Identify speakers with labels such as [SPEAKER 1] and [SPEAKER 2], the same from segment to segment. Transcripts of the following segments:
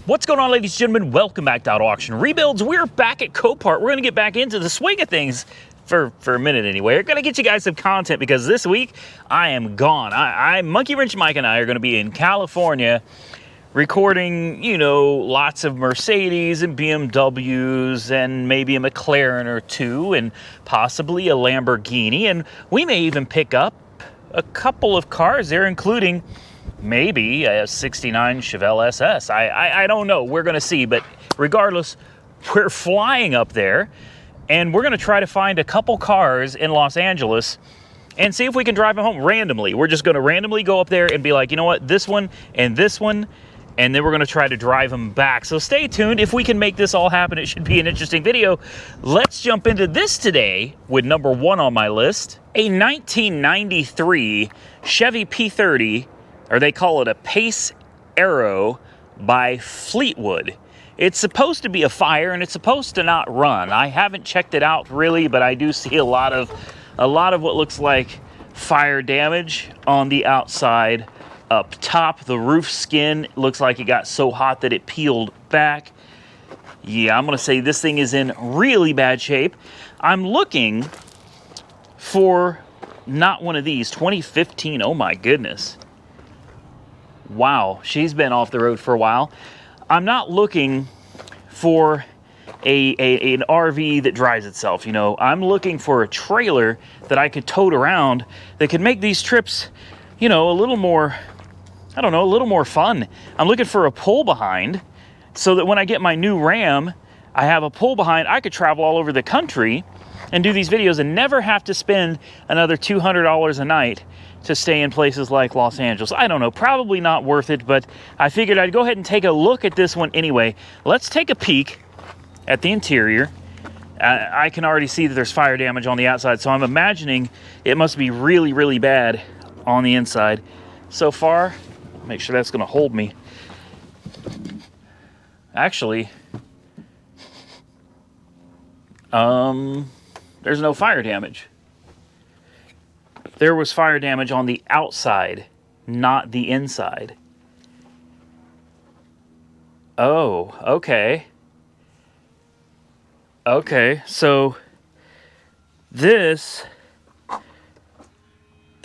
[SPEAKER 1] What's going on, ladies and gentlemen? Welcome back to Auto Auction Rebuilds. We're back at Copart. We're going to get back into the swing of things for a minute anyway. We're going to get you guys some content because this week I am gone. Monkey Wrench Mike and I are going to be in California recording, you know, lots of Mercedes and BMWs and maybe a McLaren or two and possibly a Lamborghini. And we may even pick up a couple of cars there, including maybe a 69 Chevelle SS. I don't know. We're going to see. But regardless, we're flying up there, and we're going to try to find a couple cars in Los Angeles and see if we can drive them home randomly. We're just going to randomly go up there and be like, you know what, this one, and then we're going to try to drive them back. So stay tuned. If we can make this all happen, it should be an interesting video. Let's jump into this today with number one on my list, a 1993 Chevy P30, or they call it a Pace Aero by Fleetwood. It's supposed to be a fire, and it's supposed to not run. I haven't checked it out really, but I do see a lot of what looks like fire damage on the outside. Up top, the roof skin looks like it got so hot that it peeled back. Yeah, I'm gonna say this thing is in really bad shape. I'm looking for not one of these, 2015, oh my goodness. Wow, she's been off the road for a while. I'm not looking for an RV that drives itself, you know. I'm looking for a trailer that I could tote around that could make these trips, you know, a little more, I don't know, a little more fun. I'm looking for a pull behind so that when I get my new Ram, I have a pull behind. I could travel all over the country and do these videos and never have to spend another $200 a night to stay in places like Los Angeles. I don't know, probably not worth it, but I figured I'd go ahead and take a look at this one anyway. Let's take a peek at the interior. I can already see that there's fire damage on the outside, so I'm imagining it must be really, really bad on the inside. So far, make sure that's gonna hold me. Actually, there's no fire damage. There was fire damage on the outside, not the inside. Oh, okay. Okay, so there's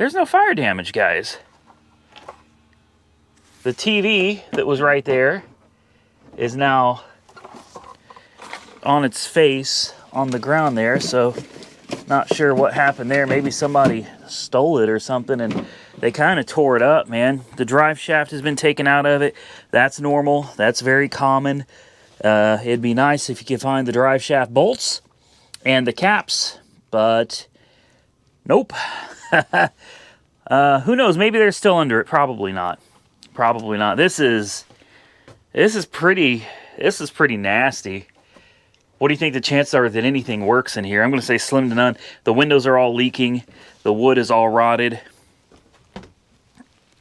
[SPEAKER 1] no fire damage, guys. The TV that was right there is now on its face on the ground there, so not sure what happened there. Maybe somebody stole it or something and they kind of tore it up, man. The drive shaft has been taken out of it. That's normal. That's very common. It'd be nice if you could find the drive shaft bolts and the caps, but nope. Who knows? Maybe they're still under it. Probably not. Probably not. This is pretty nasty. What do you think the chances are that anything works in here? I'm going to say slim to none. The windows are all leaking. The wood is all rotted.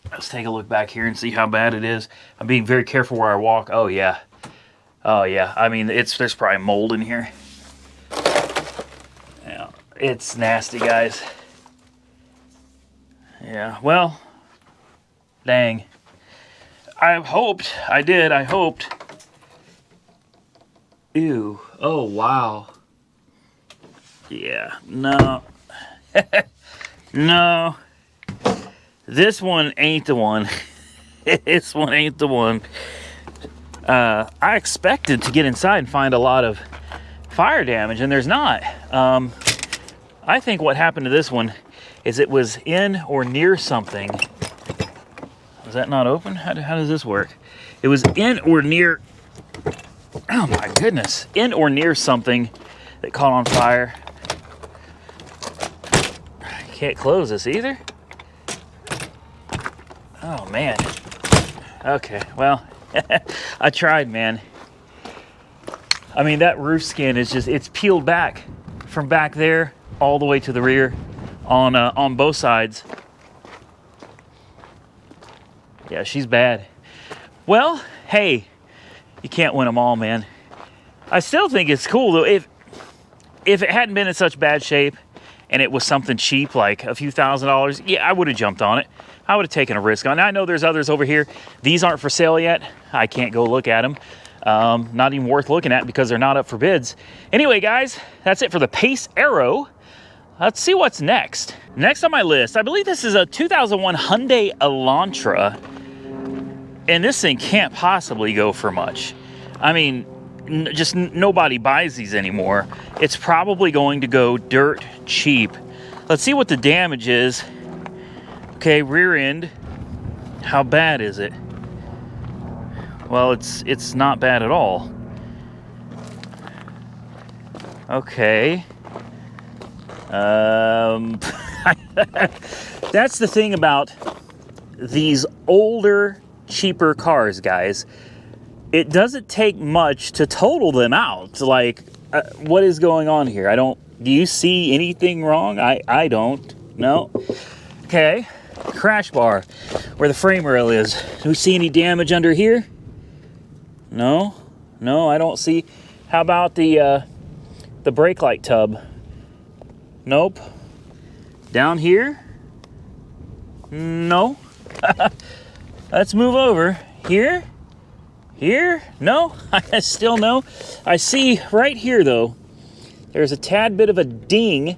[SPEAKER 1] Let's take a look back here and see how bad it is. I'm being very careful where I walk. Oh, yeah. Oh, yeah. I mean, there's probably mold in here. Yeah, it's nasty, guys. Yeah, well, dang. I hoped. Ew. Oh, wow. Yeah, no. No. This one ain't the one. This one ain't the one. I expected to get inside and find a lot of fire damage, and there's not. I think what happened to this one is it was in or near something. Is that not open? How does this work? It was in or near... Oh my goodness. In or near something that caught on fire. I can't close this either. Oh man. Okay, well, I tried, man. I mean, that roof skin is just, it's peeled back from back there all the way to the rear on both sides. Yeah, she's bad. Well, hey, you can't win them all, man. I still think it's cool, though. If it hadn't been in such bad shape and it was something cheap, like a few $1,000s, yeah, I would have jumped on it. I would have taken a risk on it. I know there's others over here. These aren't for sale yet. I can't go look at them. Not even worth looking at because they're not up for bids. Anyway, guys, that's it for the Pace Aero. Let's see what's next. Next on my list, I believe this is a 2001 Hyundai Elantra. And this thing can't possibly go for much. I mean, just nobody buys these anymore. It's probably going to go dirt cheap. Let's see what the damage is. Okay, rear end. How bad is it? Well, it's not bad at all. Okay. That's the thing about these older, cheaper cars, guys. It doesn't take much to total them out. Like, what is going on here? Do you see anything wrong? I don't. No. Okay. Crash bar, where the frame rail is. Do we see any damage under here? No. No, I don't see. How about the brake light tub? Nope. Down here? No. Let's move over. Here? Here? No. I still no. I see right here, though, there's a tad bit of a ding,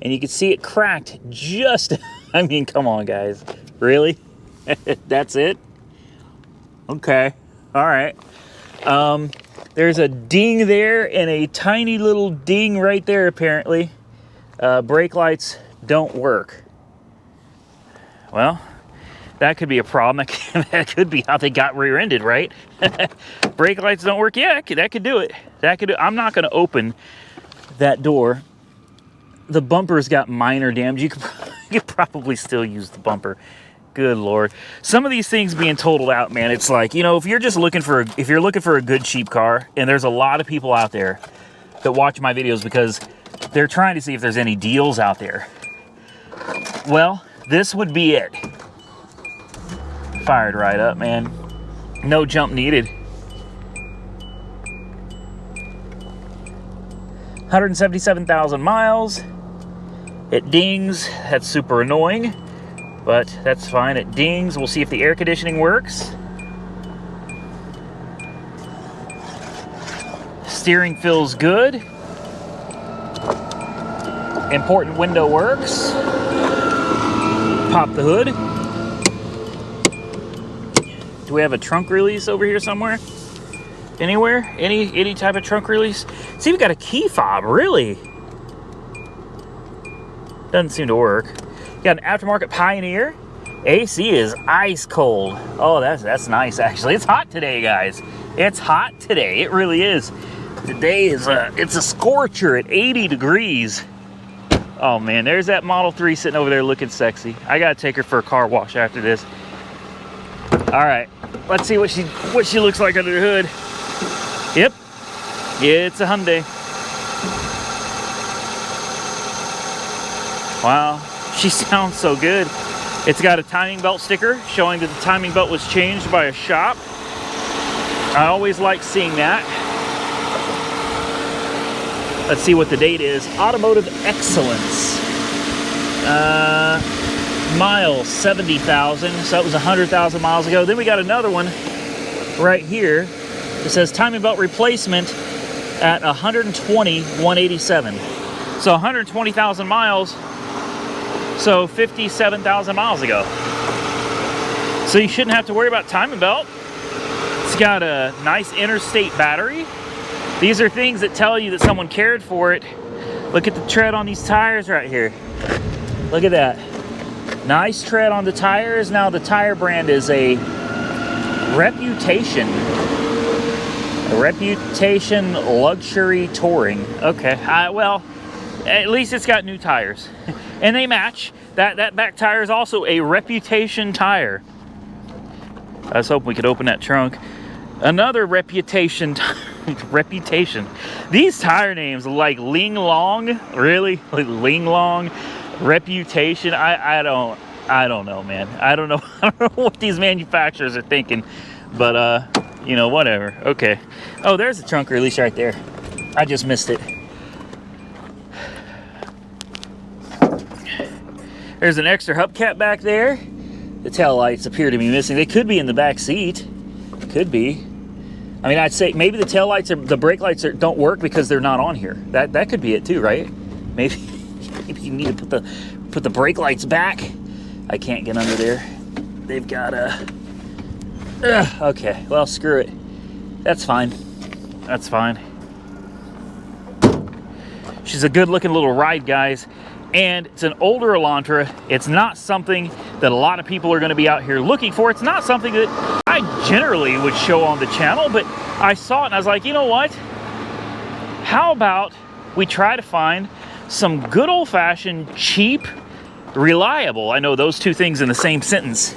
[SPEAKER 1] and you can see it cracked just... I mean, come on, guys. Really? That's it? Okay. All right. There's a ding there and a tiny little ding right there, apparently. Brake lights don't work. Well, that could be a problem. That could be how they got rear-ended, right? Brake lights don't work. Yeah, that could do it. I'm not going to open that door. The bumper's got minor damage. You could probably still use the bumper. Good Lord. Some of these things being totaled out, man, it's like, you know, if you're looking for a good cheap car, and there's a lot of people out there that watch my videos because they're trying to see if there's any deals out there. Well, this would be it. Fired right up, man. No jump needed. 177,000 miles. It dings. That's super annoying, but that's fine. It dings. We'll see if the air conditioning works. Steering feels good. Important window works. Pop the hood. Do we have a trunk release over here somewhere? Anywhere? Any type of trunk release? See, we got a key fob, really? Doesn't seem to work. Got an aftermarket Pioneer. AC is ice cold. Oh, that's nice, actually. It's hot today, guys. It's hot today. It really is. Today is it's a scorcher at 80 degrees. Oh man, there's that Model 3 sitting over there looking sexy. I gotta take her for a car wash after this. All right, let's see what she looks like under the hood. Yep, it's a Hyundai. Wow, she sounds so good. It's got a timing belt sticker showing that the timing belt was changed by a shop. I always like seeing that. Let's see what the date is. Automotive Excellence. Miles, 70,000. So that was 100,000 miles ago. Then we got another one right here. It says timing belt replacement at 120,187. So 120,000 miles. So 57,000 miles ago. So you shouldn't have to worry about timing belt. It's got a nice interstate battery. These are things that tell you that someone cared for it. Look at the tread on these tires right here. Look at that. Nice tread on the tires. Now the tire brand is a Reputation. A Reputation Luxury Touring. Okay, well, at least it's got new tires. And they match. That back tire is also a Reputation tire. I was hoping we could open that trunk. Another Reputation Reputation. These tire names like Ling Long, really? Like Ling Long, Reputation. I don't know, man. I don't know what these manufacturers are thinking, but you know, whatever. Okay. Oh, there's the trunk release right there. I just missed it. There's an extra hubcap back there. The tail lights appear to be missing. They could be in the back seat. Could be. I mean, I'd say maybe the tail lights, the brake lights don't work because they're not on here. That could be it too, right? Maybe you need to put the brake lights back. I can't get under there. They've got a... okay, well, screw it. That's fine. That's fine. She's a good-looking little ride, guys. And it's an older Elantra. It's not something that a lot of people are going to be out here looking for. It's not something that I generally would show on the channel, but I saw it and I was like, you know what? How about we try to find some good old-fashioned, cheap, reliable. I know those two things in the same sentence.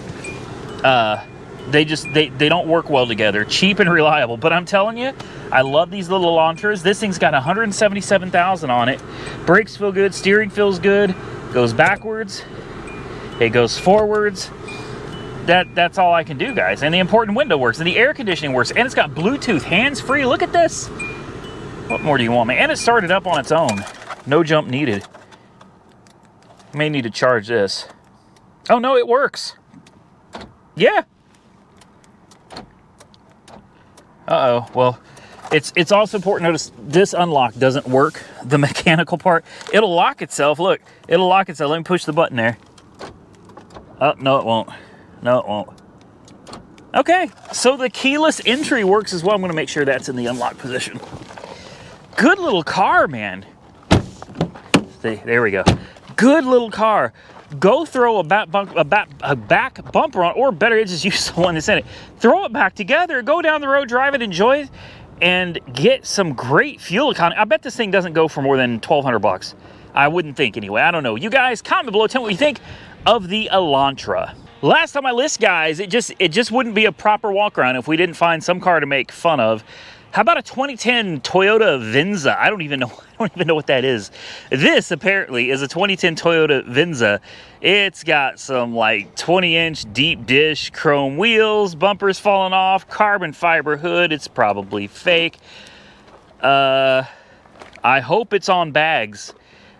[SPEAKER 1] They don't work well together. Cheap and reliable. But I'm telling you, I love these little Elantras. This thing's got 177,000 on it. Brakes feel good. Steering feels good. Goes backwards. It goes forwards. That's all I can do, guys. And the important window works. And the air conditioning works. And it's got Bluetooth, hands-free. Look at this. What more do you want, man? And it started up on its own. No jump needed. May need to charge this. Oh, no, it works. Yeah. Uh-oh. Well, it's also important to notice this unlock doesn't work. The mechanical part. It'll lock itself. Look, it'll lock itself. Let me push the button there. Oh, no, it won't. No, it won't. Okay, so the keyless entry works as well. I'm going to make sure that's in the unlock position. Good little car, man. See, there we go. Good little car. Go throw a back bumper on, or better, just use the one that's in it. Throw it back together, go down the road, drive it, enjoy it, and get some great fuel economy. I bet this thing doesn't go for more than 1,200 bucks. I wouldn't think anyway. I don't know. You guys, comment below, tell me what you think of the Elantra. Last time I list, guys, it just wouldn't be a proper walk around if we didn't find some car to make fun of. How about a 2010 Toyota Venza? I don't even know what that is. This apparently is a 2010 Toyota Venza. It's got some like 20-inch deep dish chrome wheels, bumpers falling off, carbon fiber hood. It's probably fake. I hope it's on bags.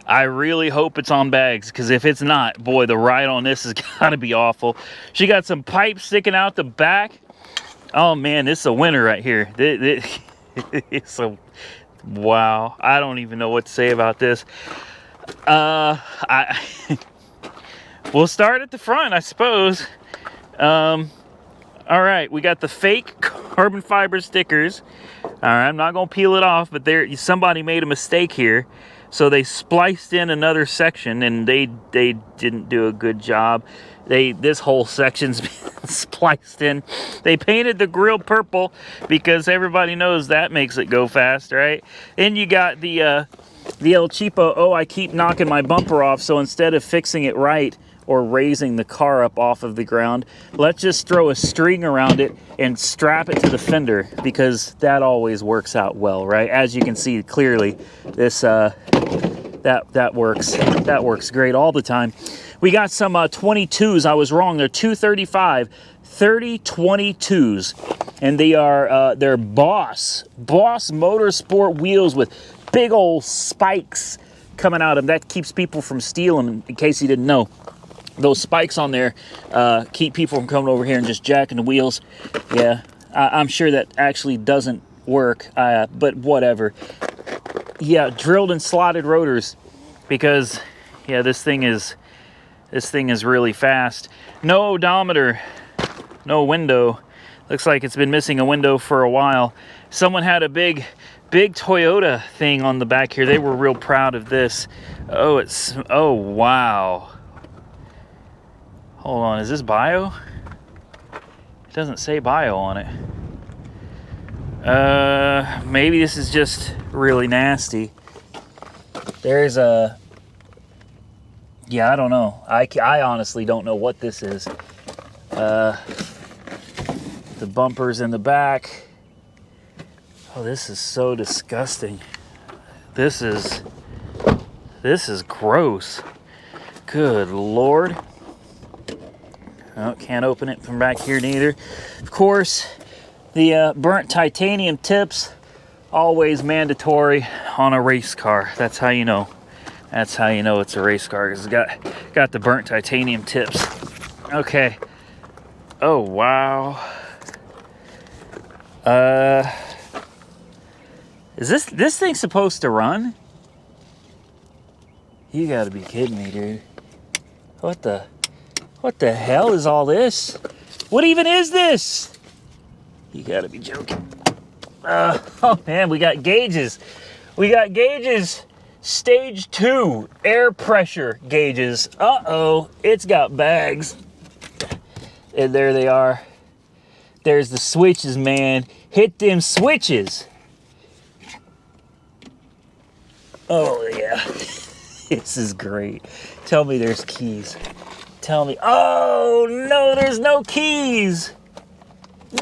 [SPEAKER 1] I really hope it's on bags, because if it's not, boy, the ride on this has got to be awful. She got some pipes sticking out the back. Oh man, this is a winner right here. It's a wow. I don't even know what to say about this. We'll start at the front, I suppose. All right, we got the fake carbon fiber stickers. All right, I'm not gonna peel it off, but somebody made a mistake here. So they spliced in another section, and they didn't do a good job. This whole section's been spliced in. They painted the grill purple because everybody knows that makes it go fast, right? And you got the El Cheapo, oh, I keep knocking my bumper off, so instead of fixing it right or raising the car up off of the ground, let's just throw a string around it and strap it to the fender, because that always works out well, right? As you can see clearly, this that works. That works great all the time. We got some 22s. I was wrong. They're 235 3022s, and they are they're Boss Motorsport wheels with big old spikes coming out of them. That keeps people from stealing them, in case you didn't know. Those spikes on there keep people from coming over here and just jacking the wheels. Yeah, I'm sure that actually doesn't work, but whatever. Yeah, drilled and slotted rotors, because yeah, this thing is really fast. No odometer, no window. Looks like it's been missing a window for a while. Someone had a big Toyota thing on the back here. They were real proud of this. Oh wow. Hold on, is this bio? It doesn't say bio on it. Maybe this is just really nasty. There's a... Yeah, I don't know. I honestly don't know what this is. The bumpers in the back. Oh, this is so disgusting. This is gross. Good Lord. Oh, can't open it from back here neither. Of course, the burnt titanium tips, always mandatory on a race car. That's how you know. That's how you know it's a race car, because it's got the burnt titanium tips. Okay. Oh, wow. Is this thing supposed to run? You gotta be kidding me, dude. What the hell is all this? What even is this? You gotta be joking. Oh man, we got gauges. We got gauges. Stage 2 air pressure gauges. Uh-oh, it's got bags. And there they are. There's the switches, man. Hit them switches. Oh yeah. This is great. Tell me there's keys. Tell me. Oh no, there's no keys.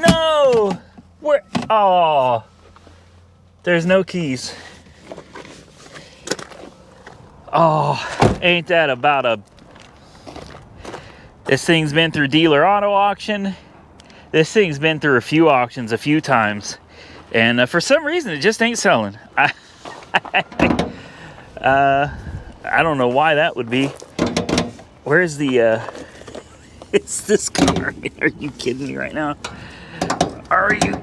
[SPEAKER 1] No. Where? Oh. There's no keys. Oh, ain't that about a... This thing's been through dealer auto auction. This thing's been through a few auctions a few times. And for some reason, it just ain't selling. I don't know why that would be. Where's the... It's this car. Are you kidding me right now? Are you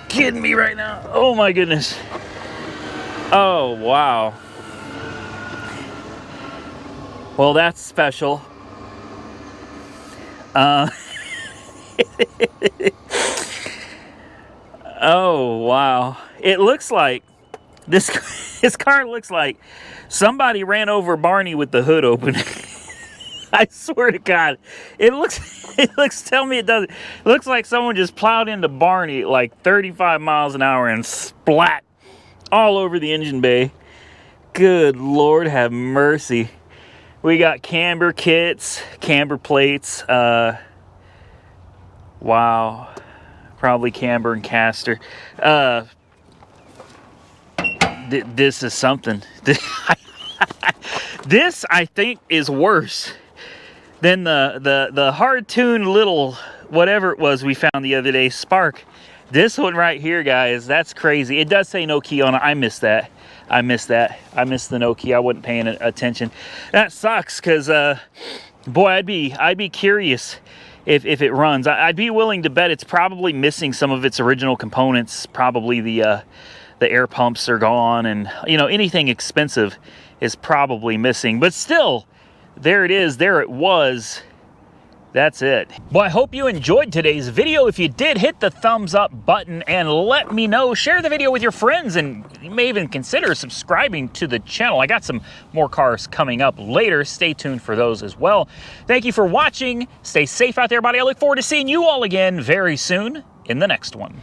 [SPEAKER 1] kidding me right now? Oh my goodness. Oh, wow. Well, that's special. Oh, wow. It looks like this car looks like somebody ran over Barney with the hood open. I swear to God. It looks, tell me it doesn't. It looks like someone just plowed into Barney at like 35 miles an hour and splat all over the engine bay. Good Lord, have mercy. We got camber kits, camber plates. Wow. Probably camber and caster. This is something. This, I think, is worse than the hard-tuned little whatever it was we found the other day, Spark. This one right here, guys, that's crazy. It does say no key on it. I missed that. I missed the no key. I wasn't paying attention. That sucks, because boy, I'd be curious if it runs. I'd be willing to bet it's probably missing some of its original components. Probably the air pumps are gone, and you know, anything expensive is probably missing. But still, there it is. There it was. That's it. Well, I hope you enjoyed today's video. If you did, hit the thumbs up button and let me know. Share the video with your friends, and you may even consider subscribing to the channel. I got some more cars coming up later. Stay tuned for those as well. Thank you for watching. Stay safe out there, everybody. I look forward to seeing you all again very soon in the next one.